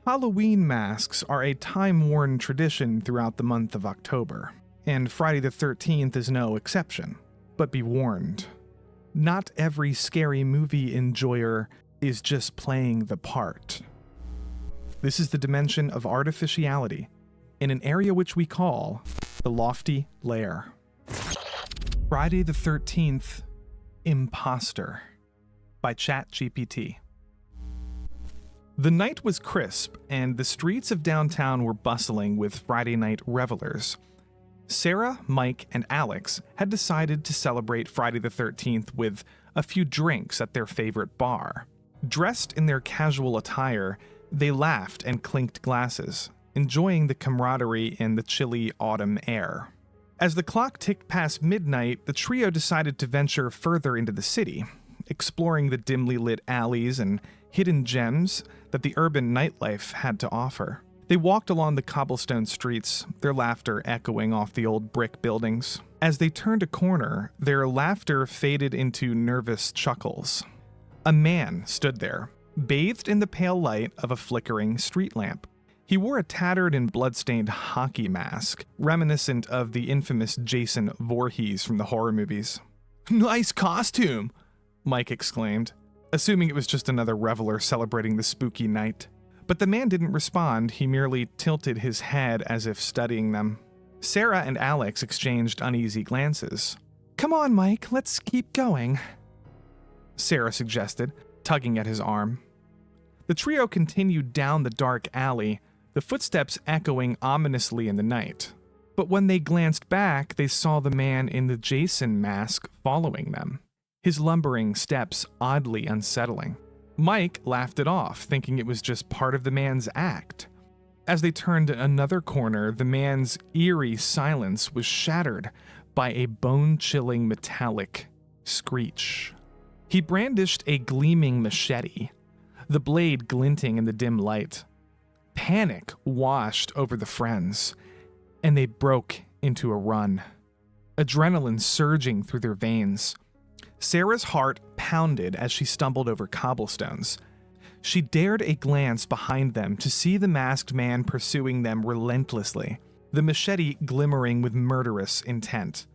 Halloween masks are a time-worn tradition throughout the month of October, and Friday the 13th is no exception. But be warned, not every scary movie enjoyer is just playing the part. This is the dimension of artificiality in an area which we call the lofty layer. Friday the 13th, Imposter by ChatGPT. The night was crisp, and the streets of downtown were bustling with Friday night revelers. Sarah, Mike, and Alex had decided to celebrate Friday the 13th with a few drinks at their favorite bar. Dressed in their casual attire, they laughed and clinked glasses, enjoying the camaraderie in the chilly autumn air. As the clock ticked past midnight, the trio decided to venture further into the city, exploring the dimly lit alleys and hidden gems that the urban nightlife had to offer. They walked along the cobblestone streets, their laughter echoing off the old brick buildings. As they turned a corner, their laughter faded into nervous chuckles. A man stood there, bathed in the pale light of a flickering street lamp. He wore a tattered and blood-stained hockey mask, reminiscent of the infamous Jason Voorhees from the horror movies. "Nice costume!" Mike exclaimed, assuming it was just another reveler celebrating the spooky night. But the man didn't respond, he merely tilted his head as if studying them. Sarah and Alex exchanged uneasy glances. "Come on, Mike, let's keep going," Sarah suggested, tugging at his arm. The trio continued down the dark alley, the footsteps echoing ominously in the night. But when they glanced back, they saw the man in the Jason mask following them, his lumbering steps oddly unsettling. Mike laughed it off, thinking it was just part of the man's act. As they turned another corner, the man's eerie silence was shattered by a bone-chilling metallic screech. He brandished a gleaming machete, the blade glinting in the dim light. Panic washed over the friends, and they broke into a run, adrenaline surging through their veins. Sarah's heart pounded as she stumbled over cobblestones. She dared a glance behind them to see the masked man pursuing them relentlessly, the machete glimmering with murderous intent.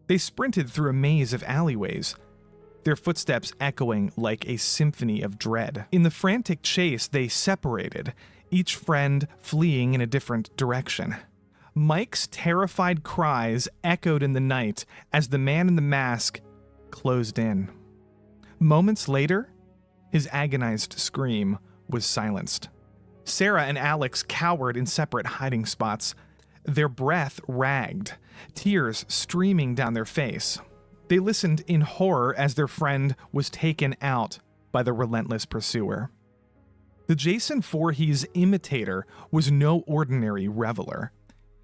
They sprinted through a maze of alleyways, their footsteps echoing like a symphony of dread. In the frantic chase, they separated, each friend fleeing in a different direction. Mike's terrified cries echoed in the night as the man in the mask closed in. Moments later, his agonized scream was silenced. Sarah and Alex cowered in separate hiding spots, their breath ragged, tears streaming down their face. They listened in horror as their friend was taken out by the relentless pursuer. The Jason Voorhees imitator was no ordinary reveler.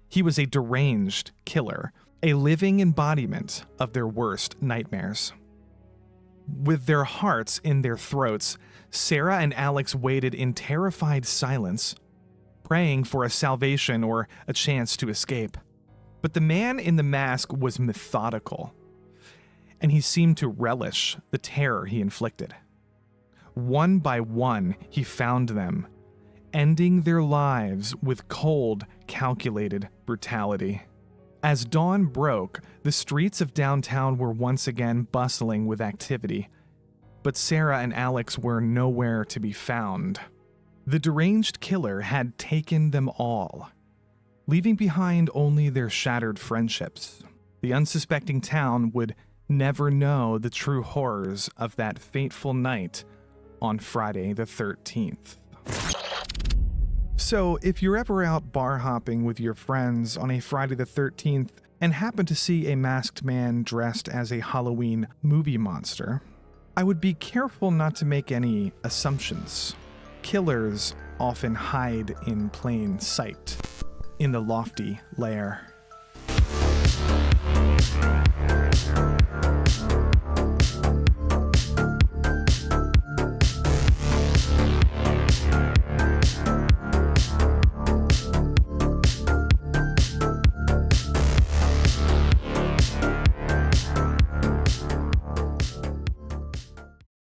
He was a deranged killer, a living embodiment of their worst nightmares. With their hearts in their throats, Sarah and Alex waited in terrified silence, praying for a salvation or a chance to escape. But the man in the mask was methodical, and he seemed to relish the terror he inflicted. One by one, he found them, ending their lives with cold, calculated brutality. As dawn broke, the streets of downtown were once again bustling with activity, but Sarah and Alex were nowhere to be found. The deranged killer had taken them all, leaving behind only their shattered friendships. The unsuspecting town would never know the true horrors of that fateful night on Friday the 13th. So, if you're ever out bar hopping with your friends on a Friday the 13th and happen to see a masked man dressed as a Halloween movie monster, I would be careful not to make any assumptions. Killers often hide in plain sight, in the lofty lair.